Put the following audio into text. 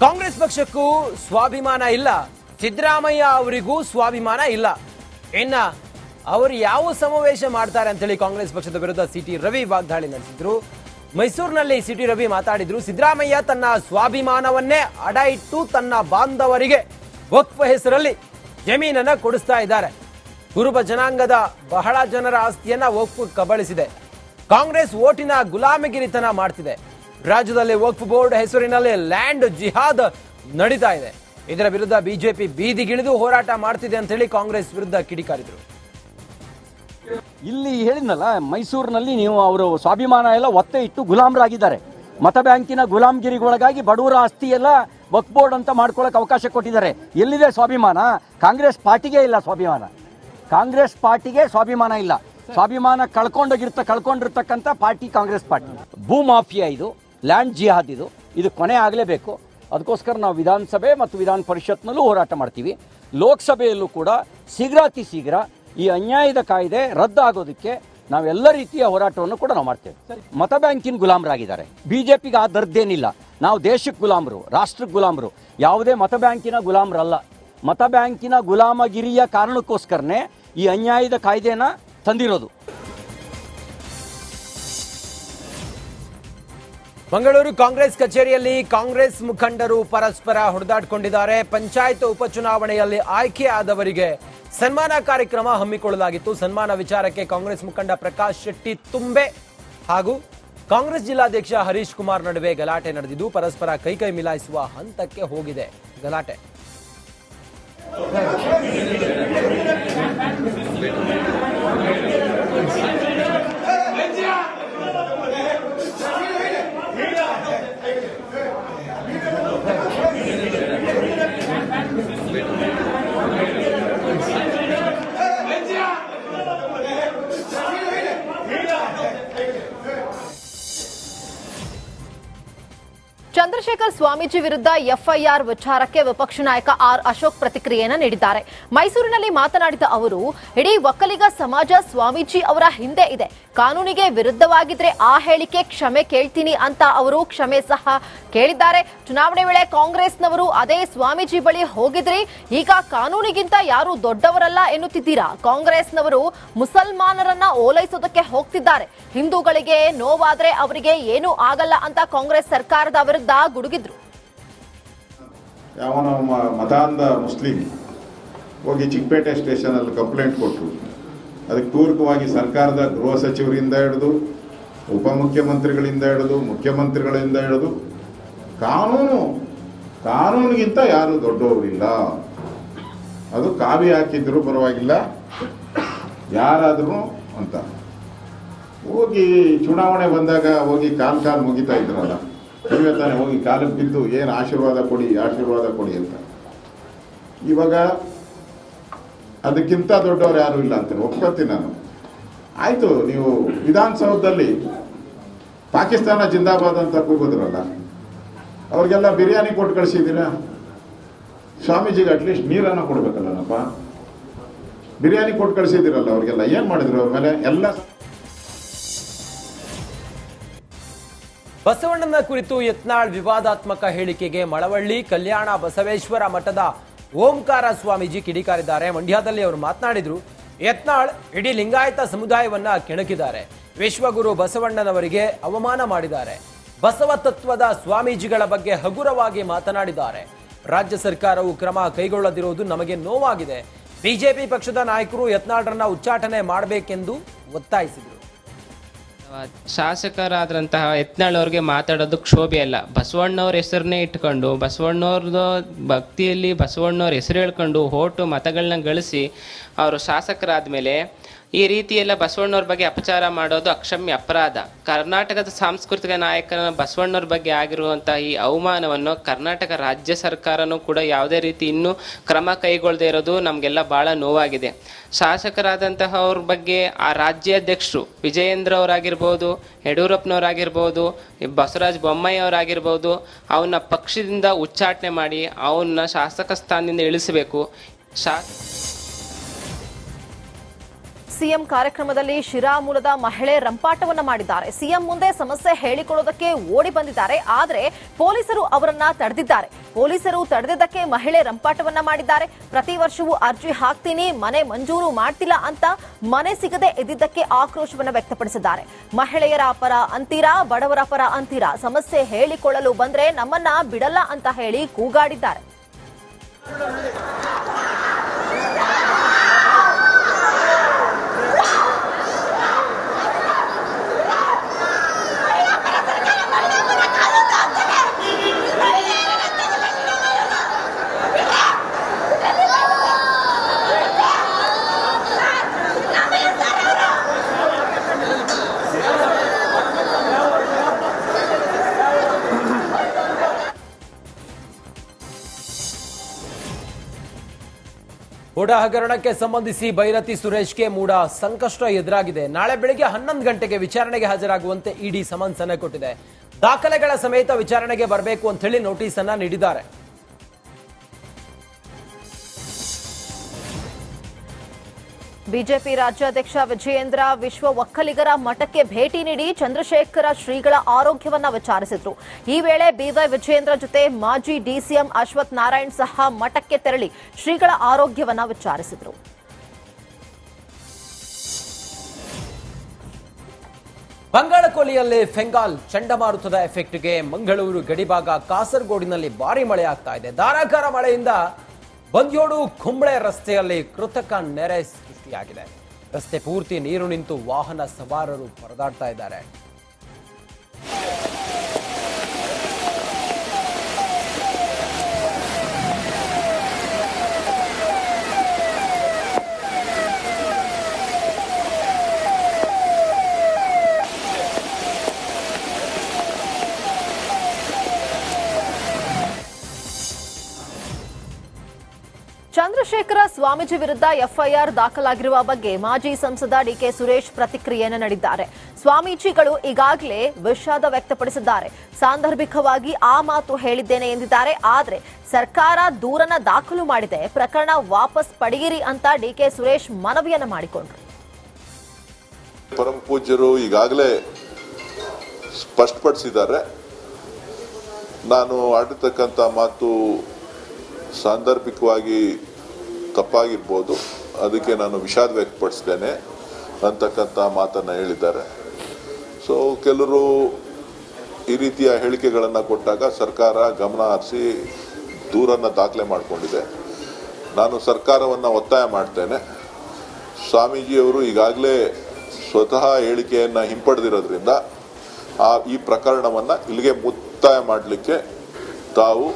ಕಾಂಗ್ರೆಸ್ ಪಕ್ಷಕ್ಕೂ ಸ್ವಾಭಿಮಾನ ಇಲ್ಲ, ಸಿದ್ದರಾಮಯ್ಯ ಅವರಿಗೂ ಸ್ವಾಭಿಮಾನ ಇಲ್ಲ. ಇನ್ನ ಅವರು ಯಾವ ಸಮಾವೇಶ ಮಾಡ್ತಾರೆ ಅಂತೇಳಿ ಕಾಂಗ್ರೆಸ್ ಪಕ್ಷದ ವಿರುದ್ಧ ಸಿಟಿ ರವಿ ವಾಗ್ದಾಳಿ ನಡೆಸಿದ್ರು. ಮೈಸೂರಿನಲ್ಲಿ ಸಿಟಿ ರವಿ ಮಾತಾಡಿದ್ರು. ಸಿದ್ದರಾಮಯ್ಯ ತನ್ನ ಸ್ವಾಭಿಮಾನವನ್ನೇ ಅಡ ಇಟ್ಟು ತನ್ನ ಬಾಂಧವರಿಗೆ ವಕ್ಫ್ ಹೆಸರಲ್ಲಿ ಜಮೀನನ್ನ ಕೊಡಿಸ್ತಾ ಇದ್ದಾರೆ. ಕುರುಬ ಜನಾಂಗದ ಬಹಳ ಜನರ ಆಸ್ತಿಯನ್ನ ವಕ್ಫ್ ಕಬಳಿಸಿದೆ. ಕಾಂಗ್ರೆಸ್ ಓಟಿನ ಗುಲಾಮಗಿರಿತನ ಮಾಡ್ತಿದೆ. ರಾಜ್ಯದಲ್ಲಿ ವಕ್ಫ್ ಬೋರ್ಡ್ ಹೆಸರಿನಲ್ಲಿ ಲ್ಯಾಂಡ್ ಜಿಹಾದ್ ನಡೀತಾ ಇದೆ. ಇದರ ವಿರುದ್ಧ ಬಿಜೆಪಿ ಬೀದಿಗಿಳಿದು ಹೋರಾಟ ಮಾಡ್ತಿದೆ ಅಂತ ಹೇಳಿ ಕಾಂಗ್ರೆಸ್ ವಿರುದ್ಧ ಕಿಡಿಕಾರಿದ್ರು. ಇಲ್ಲಿ ಹೇಳಿದ್ನಲ್ಲ, ಮೈಸೂರಿನಲ್ಲಿ ನೀವು ಅವರು ಸ್ವಾಭಿಮಾನ ಎಲ್ಲ ಒತ್ತೆ ಇಟ್ಟು ಗುಲಾಮರಾಗಿದ್ದಾರೆ. ಮತ ಬ್ಯಾಂಕಿನ ಗುಲಾಮಗಿರಿಗೊಳಗಾಗಿ ಬಡವರ ಆಸ್ತಿ ಎಲ್ಲ ವಕ್ಫ್ ಬೋರ್ಡ್ ಅಂತ ಮಾಡ್ಕೊಳ್ಳೋಕೆ ಅವಕಾಶ ಕೊಟ್ಟಿದ್ದಾರೆ. ಎಲ್ಲಿದೆ ಸ್ವಾಭಿಮಾನ? ಕಾಂಗ್ರೆಸ್ ಪಾರ್ಟಿಗೆ ಇಲ್ಲ ಸ್ವಾಭಿಮಾನ. ಕಾಂಗ್ರೆಸ್ ಪಾರ್ಟಿಗೆ ಸ್ವಾಭಿಮಾನ ಇಲ್ಲ. ಸ್ವಾಭಿಮಾನ ಕಳ್ಕೊಂಡಿರ್ತಕ್ಕಂಥ ಪಾರ್ಟಿ ಕಾಂಗ್ರೆಸ್ ಪಾರ್ಟಿ. ಭೂ ಮಾಫಿಯಾ ಇದು, ಲ್ಯಾಂಡ್ ಜಿಹಾದ್ ಇದು ಕೊನೆ ಆಗಲೇಬೇಕು. ಅದಕ್ಕೋಸ್ಕರ ನಾವು ವಿಧಾನಸಭೆ ಮತ್ತು ವಿಧಾನ ಪರಿಷತ್ನಲ್ಲೂ ಹೋರಾಟ ಮಾಡ್ತೀವಿ. ಲೋಕಸಭೆಯಲ್ಲೂ ಕೂಡ ಶೀಘ್ರಾತಿ ಶೀಘ್ರ ಈ ಅನ್ಯಾಯದ ಕಾಯ್ದೆ ರದ್ದಾಗೋದಕ್ಕೆ ನಾವೆಲ್ಲ ರೀತಿಯ ಹೋರಾಟವನ್ನು ಕೂಡ ನಾವು ಮಾಡ್ತೇವೆ. ಮತ ಬ್ಯಾಂಕಿನ ಗುಲಾಮರಾಗಿದ್ದಾರೆ. ಬಿಜೆಪಿಗೆ ಆ ದರ್ದೇನಿಲ್ಲ. ನಾವು ದೇಶಕ್ಕೆ ಗುಲಾಮರು, ರಾಷ್ಟ್ರಕ್ಕೆ ಗುಲಾಮರು, ಯಾವುದೇ ಮತ ಬ್ಯಾಂಕಿನ ಗುಲಾಮರಲ್ಲ. ಮತ ಬ್ಯಾಂಕಿನ ಗುಲಾಮಗಿರಿಯ ಕಾರಣಕ್ಕೋಸ್ಕರನೇ ಈ ಅನ್ಯಾಯದ ಕಾಯ್ದೆನ ತಂದಿರೋದು. ಮಂಗಳೂರು ಕಾಂಗ್ರೆಸ್ ಕಚೇರಿಯಲ್ಲಿ ಕಾಂಗ್ರೆಸ್ ಮುಖಂಡರು ಪರಸ್ಪರ ಹೊಡೆದಾಡಿಕೊಂಡಿದ್ದಾರೆ. ಪಂಚಾಯತ್ ಉಪಚುನಾವಣೆಯಲ್ಲಿ ಆಯ್ಕೆ ಆದವರಿಗೆ ಸನ್ಮಾನ ಕಾರ್ಯಕ್ರಮ ಹಮ್ಮಿಕೊಳ್ಳಲಾಗಿತ್ತು. ಸನ್ಮಾನ ವಿಚಾರಕ್ಕೆ ಕಾಂಗ್ರೆಸ್ ಮುಖಂಡ ಪ್ರಕಾಶ್ ಶೆಟ್ಟಿ ತುಂಬೆ ಹಾಗೂ ಕಾಂಗ್ರೆಸ್ ಜಿಲ್ಲಾಧ್ಯಕ್ಷ ಹರೀಶ್ ಕುಮಾರ್ ನಡುವೆ ಗಲಾಟೆ ನಡೆದಿದ್ದು ಪರಸ್ಪರ ಕೈ ಮಿಲಾಯಿಸುವ ಹಂತಕ್ಕೆ ಹೋಗಿದೆ ಗಲಾಟೆ. ಚಂದ್ರಶೇಖರ್ ಸ್ವಾಮೀಜಿ ವಿರುದ್ಧ ಎಫ್ಐಆರ್ ವಿಚಾರಕ್ಕೆ ವಿಪಕ್ಷ ನಾಯಕ ಆರ್ ಅಶೋಕ್ ಪ್ರತಿಕ್ರಿಯೆಯನ್ನು ನೀಡಿದ್ದಾರೆ. ಮೈಸೂರಿನಲ್ಲಿ ಮಾತನಾಡಿದ ಅವರು, ಇಡೀ ಒಕ್ಕಲಿಗ ಸಮಾಜ ಸ್ವಾಮೀಜಿ ಅವರ ಹಿಂದೆ ಇದೆ. ಕಾನೂನಿಗೆ ವಿರುದ್ಧವಾಗಿದ್ರೆ ಆ ಹೇಳಿಕೆ ಕ್ಷಮೆ ಕೇಳ್ತೀನಿ ಅಂತ ಅವರು ಕ್ಷಮೆ ಸಹ ಕೇಳಿದ್ದಾರೆ. ಚುನಾವಣೆ ವೇಳೆ ಕಾಂಗ್ರೆಸ್ನವರು ಅದೇ ಸ್ವಾಮೀಜಿ ಬಳಿ ಹೋಗಿದ್ರಿ, ಈಗ ಕಾನೂನಿಗಿಂತ ಯಾರು ದೊಡ್ಡವರಲ್ಲ ಎನ್ನುತ್ತಿದ್ದೀರಾ. ಕಾಂಗ್ರೆಸ್ನವರು ಮುಸಲ್ಮಾನರನ್ನ ಓಲೈಸೋದಕ್ಕೆ ಹೋಗ್ತಿದ್ದಾರೆ. ಹಿಂದೂಗಳಿಗೆ ನೋವಾದ್ರೆ ಅವರಿಗೆ ಏನೂ ಆಗಲ್ಲ ಅಂತ ಕಾಂಗ್ರೆಸ್ ಸರ್ಕಾರದ ವಿರುದ್ಧ ಗುಡುಗಿದ್ರು. ಯಾವನ ಮತಾಂಧ ಮುಸ್ಲಿಂ ಹೋಗಿ ಚಿಕ್ಕಪೇಟೆ ಸ್ಟೇಷನ್ ಅಲ್ಲಿ ಕಂಪ್ಲೇಂಟ್ ಕೊಟ್ಟರು. ಅದಕ್ಕೆ ಪೂರಕವಾಗಿ ಸರ್ಕಾರದ ಗೃಹ ಸಚಿವರಿಂದ ಹಿಡಿದು ಉಪಮುಖ್ಯಮಂತ್ರಿಗಳಿಂದ ಹಿಡಿದು ಮುಖ್ಯಮಂತ್ರಿಗಳಿಂದ ಹಿಡಿದು ಕಾನೂನಿಗಿಂತ ಯಾರು ದೊಡ್ಡವರಿಲ್ಲ. ಅದು ಕಾವಿ ಹಾಕಿದ್ರು ಪರವಾಗಿಲ್ಲ ಯಾರಾದ್ರೂ ಅಂತ ಹೋಗಿ ಚುನಾವಣೆ ಬಂದಾಗ ಹೋಗಿ ಕಾಲ್ ಮುಗಿತಾ ಇದ್ರಲ್ಲ, ನೀವೇ ತಾನೇ ಹೋಗಿ ಕಾಲಕ್ಕೆ ಬಿದ್ದು ಏನು ಆಶೀರ್ವಾದ ಕೊಡಿ ಅಂತ. ಇವಾಗ ಅದಕ್ಕಿಂತ ದೊಡ್ಡವರು ಯಾರು ಇಲ್ಲ ಅಂತ ಒಪ್ಕೊಳ್ತೀನಿ ನಾನು. ಆಯ್ತು, ನೀವು ವಿಧಾನಸೌಧದಲ್ಲಿ ಪಾಕಿಸ್ತಾನ ಜಿಂದಾಬಾದ್ ಅಂತ ಕೂಗಿದ್ರಲ್ಲ, ಅವ್ರಿಗೆಲ್ಲ ಬಿರಿಯಾನಿ ಕೊಟ್ಟು ಕಳಿಸಿದ್ದೀರಾ? ಸ್ವಾಮೀಜಿಗೆ ಅಟ್ಲೀಸ್ಟ್ ನೀರನ್ನು ಕೊಡ್ಬೇಕಲ್ಲನಪ್ಪ. ಬಿರಿಯಾನಿ ಕೊಟ್ಟು ಕಳಿಸಿದಿರಲ್ಲ ಅವ್ರಿಗೆಲ್ಲ, ಏನ್ ಮಾಡಿದ್ರು ಅವ್ರ ಮೇಲೆ ಎಲ್ಲ? ಬಸವಣ್ಣನ ಕುರಿತು ಯತ್ನಾಳ್ ವಿವಾದಾತ್ಮಕ ಹೇಳಿಕೆಗೆ ಮಳವಳ್ಳಿ ಕಲ್ಯಾಣ ಬಸವೇಶ್ವರ ಮಠದ ಓಂಕಾರ ಸ್ವಾಮೀಜಿ ಕಿಡಿಕಾರಿದ್ದಾರೆ. ಮಂಡ್ಯದಲ್ಲಿ ಅವರು ಮಾತನಾಡಿದ್ರು. ಯತ್ನಾಳ್ ಇಡೀ ಲಿಂಗಾಯತ ಸಮುದಾಯವನ್ನ ಕೆಣಕಿದ್ದಾರೆ. ವಿಶ್ವಗುರು ಬಸವಣ್ಣನವರಿಗೆ ಅವಮಾನ ಮಾಡಿದ್ದಾರೆ. ಬಸವ ತತ್ವದ ಸ್ವಾಮೀಜಿಗಳ ಬಗ್ಗೆ ಹಗುರವಾಗಿ ಮಾತನಾಡಿದ್ದಾರೆ. ರಾಜ್ಯ ಸರ್ಕಾರವು ಕ್ರಮ ಕೈಗೊಳ್ಳದಿರುವುದು ನಮಗೆ ನೋವಾಗಿದೆ. ಬಿಜೆಪಿ ಪಕ್ಷದ ನಾಯಕರು ಯತ್ನಾಳ್ರನ್ನ ಉಚ್ಚಾಟನೆ ಮಾಡಬೇಕೆಂದು ಒತ್ತಾಯಿಸಿದರು. ಶಾಸಕರಾದಂತಹ ಯತ್ನಾಳ್ ಅವ್ರಿಗೆ ಮಾತಾಡೋದು ಕ್ಷೋಭೆ ಅಲ್ಲ. ಬಸವಣ್ಣವ್ರ ಹೆಸರನ್ನೇ ಇಟ್ಕೊಂಡು ಬಸವಣ್ಣವ್ರದ್ದು ಭಕ್ತಿಯಲ್ಲಿ ಬಸವಣ್ಣವ್ರ ಹೆಸರು ಹೇಳ್ಕೊಂಡು ಓಟು ಮತಗಳನ್ನ ಗಳಿಸಿ ಅವರು ಶಾಸಕರಾದ ಮೇಲೆ ಈ ರೀತಿ ಎಲ್ಲ ಬಸವಣ್ಣವ್ರ ಬಗ್ಗೆ ಅಪಚಾರ ಮಾಡೋದು ಅಕ್ಷಮ್ಯ ಅಪರಾಧ. ಕರ್ನಾಟಕದ ಸಾಂಸ್ಕೃತಿಕ ನಾಯಕನ ಬಸವಣ್ಣವ್ರ ಬಗ್ಗೆ ಆಗಿರುವಂತಹ ಈ ಅವಮಾನವನ್ನು ಕರ್ನಾಟಕ ರಾಜ್ಯ ಸರ್ಕಾರನೂ ಕೂಡ ಯಾವುದೇ ರೀತಿ ಇನ್ನೂ ಕ್ರಮ ಕೈಗೊಳ್ಳದೆ ಇರೋದು ನಮಗೆಲ್ಲ ಭಾಳ ನೋವಾಗಿದೆ. ಶಾಸಕರಾದಂತಹ ಅವ್ರ ಬಗ್ಗೆ ಆ ರಾಜ್ಯಾಧ್ಯಕ್ಷರು ವಿಜಯೇಂದ್ರ ಅವರಾಗಿರ್ಬೋದು, ಯಡಿಯೂರಪ್ಪನವರಾಗಿರ್ಬೋದು, ಬಸವರಾಜ ಬೊಮ್ಮಾಯಿ ಅವರಾಗಿರ್ಬೋದು, ಅವನ್ನ ಪಕ್ಷದಿಂದ ಉಚ್ಚಾಟನೆ ಮಾಡಿ ಅವನ್ನ ಶಾಸಕ ಸ್ಥಾನದಿಂದ ಇಳಿಸಬೇಕು. ಸಿಎಂ ಕಾರ್ಯಕ್ರಮದಲ್ಲಿ ಶಿರಾ ಮೂಲದ ಮಹಿಳೆ ರಂಪಾಟವನ್ನ ಮಾಡಿದ್ದಾರೆ. ಸಿಎಂ ಮುಂದೆ ಸಮಸ್ಯೆ ಹೇಳಿಕೊಳ್ಳೋದಕ್ಕೆ ಓಡಿ ಬಂದಿದ್ದಾರೆ. ಆದರೆ ಪೊಲೀಸರು ಅವರನ್ನ ತಡೆದಿದ್ದಾರೆ. ಪೊಲೀಸರು ತಡೆದಿದ್ದಕ್ಕೆ ಮಹಿಳೆ ರಂಪಾಟವನ್ನ ಮಾಡಿದ್ದಾರೆ. ಪ್ರತಿ ವರ್ಷವೂ ಅರ್ಜಿ ಹಾಕ್ತೀನಿ, ಮನೆ ಮಂಜೂರು ಮಾಡ್ತಿಲ್ಲ ಅಂತ ಮನೆ ಸಿಗದೆ ಇದ್ದಿದ್ದಕ್ಕೆ ಆಕ್ರೋಶವನ್ನ ವ್ಯಕ್ತಪಡಿಸಿದ್ದಾರೆ. ಮಹಿಳೆಯರ ಪರ ಅಂತೀರಾ, ಬಡವರ ಪರ ಅಂತೀರಾ, ಸಮಸ್ಯೆ ಹೇಳಿಕೊಳ್ಳಲು ಬಂದ್ರೆ ನಮ್ಮನ್ನ ಬಿಡಲ್ಲ ಅಂತ ಹೇಳಿ ಕೂಗಾಡಿದ್ದಾರೆ. ಮೂಡಾ ಹಗರಣಕ್ಕೆ ಸಂಬಂಧಿಸಿ ಭೈರತಿ ಸುರೇಶ್ಗೆ ಮೂಡಾ ಸಂಕಷ್ಟ ಎದುರಾಗಿದೆ. ನಾಳೆ ಬೆಳಗ್ಗೆ 11 ಗಂಟೆಗೆ ವಿಚಾರಣೆಗೆ ಹಾಜರಾಗುವಂತೆ ಇಡಿ ಸಮನ್ಸ್ ಅನ್ನು ಕೊಟ್ಟಿದೆ. ದಾಖಲೆಗಳ ಸಮೇತ ವಿಚಾರಣೆಗೆ ಬರಬೇಕು ಅಂತ ಹೇಳಿ ನೋಟಿಸ್ ಅನ್ನ ನೀಡಿದ್ದಾರೆ. ಬಿಜೆಪಿ ರಾಜ್ಯಾಧ್ಯಕ್ಷ ವಿಜಯೇಂದ್ರ ವಿಶ್ವ ಒಕ್ಕಲಿಗರ ಮಠಕ್ಕೆ ಭೇಟಿ ನೀಡಿ ಚಂದ್ರಶೇಖರ ಶ್ರೀಗಳ ಆರೋಗ್ಯವನ್ನ ವಿಚಾರಿಸಿದ್ರು. ಈ ವೇಳೆ ಬಿವೈ ವಿಜಯೇಂದ್ರ ಜೊತೆ ಮಾಜಿ ಡಿಸಿಎಂ ಅಶ್ವಥ್ ನಾರಾಯಣ್ ಸಹ ಮಠಕ್ಕೆ ತೆರಳಿ ಶ್ರೀಗಳ ಆರೋಗ್ಯವನ್ನ ವಿಚಾರಿಸಿದ್ರು. ಬಂಗಾಳಕೊಲ್ಲಿಯಲ್ಲಿ ಫೆಂಗಾಲ್ ಚಂಡಮಾರುತದ ಎಫೆಕ್ಟ್ಗೆ ಮಂಗಳೂರು ಗಡಿಭಾಗ ಕಾಸರಗೋಡಿನಲ್ಲಿ ಭಾರಿ ಮಳೆ ಆಗ್ತಾ ಇದೆ. ಧಾರಾಕಾರ ಮಳೆಯಿಂದ ಬಂದ್ಯೋಡು ಕುಂಬಳೆ ರಸ್ತೆಯಲ್ಲಿ ಕೃತಕ ನೆರೆ ಸೃಷ್ಟಿಯಾಗಿದೆ. ರಸ್ತೆ ಪೂರ್ತಿ ನೀರು ನಿಂತು ವಾಹನ ಸವಾರರು ಪರದಾಡ್ತಾ ಇದ್ದಾರೆ. ಚಂದ್ರಶೇಖರ ಸ್ವಾಮೀಜಿ ವಿರುದ್ಧ ಎಫ್ಐಆರ್ ದಾಖಲಾಗಿರುವ ಬಗ್ಗೆ ಮಾಜಿ ಸಂಸದ ಡಿಕೆ ಸುರೇಶ್ ಪ್ರತಿಕ್ರಿಯೆಯನ್ನು ನೀಡಿದ್ದಾರೆ. ಸ್ವಾಮೀಜಿಗಳು ಈಗಾಗಲೇ ವಿಷಾದ ವ್ಯಕ್ತಪಡಿಸಿದ್ದಾರೆ. ಸಾಂದರ್ಭಿಕವಾಗಿ ಆ ಮಾತು ಹೇಳಿದ್ದೇನೆ ಎಂದಿದ್ದಾರೆ. ಆದರೆ ಸರ್ಕಾರ ದೂರನ್ನ ದಾಖಲು ಮಾಡಿದೆ, ಪ್ರಕರಣ ವಾಪಸ್ ಪಡೆಯಿರಿ ಅಂತ ಡಿಕೆ ಸುರೇಶ್ ಮನವಿಯನ್ನ ಮಾಡಿಕೊಂಡ್ರು. ಪರಮ ಪೂಜ್ಯರು ಈಗಾಗಲೇ ಸ್ಪಷ್ಟಪಡಿಸಿದ್ದಾರೆ. ನಾನು ಆಡಿರ್ತಕ್ಕಂಥ ಮಾತು ಸಾಂದರ್ಭಿಕವಾಗಿ ತಪ್ಪಾಗಿರ್ಬೋದು, ಅದಕ್ಕೆ ನಾನು ವಿಷಾದ ವ್ಯಕ್ತಪಡಿಸ್ತೇನೆ ಅಂತಕ್ಕಂಥ ಮಾತನ್ನು ಹೇಳಿದ್ದಾರೆ. ಸೊ ಕೆಲವರು ಈ ರೀತಿಯ ಹೇಳಿಕೆಗಳನ್ನು ಕೊಟ್ಟಾಗ ಸರ್ಕಾರ ಗಮನ ಹರಿಸಿ ದೂರನ್ನು ದಾಖಲೆ ಮಾಡಿಕೊಂಡಿದೆ. ನಾನು ಸರ್ಕಾರವನ್ನು ಒತ್ತಾಯ ಮಾಡ್ತೇನೆ, ಸ್ವಾಮೀಜಿಯವರು ಈಗಾಗಲೇ ಸ್ವತಃ ಹೇಳಿಕೆಯನ್ನು ಹಿಂಪಡೆದಿರೋದ್ರಿಂದ ಈ ಪ್ರಕರಣವನ್ನು ಇಲ್ಲಿಗೆ ಮುಕ್ತಾಯ ಮಾಡಲಿಕ್ಕೆ ತಾವು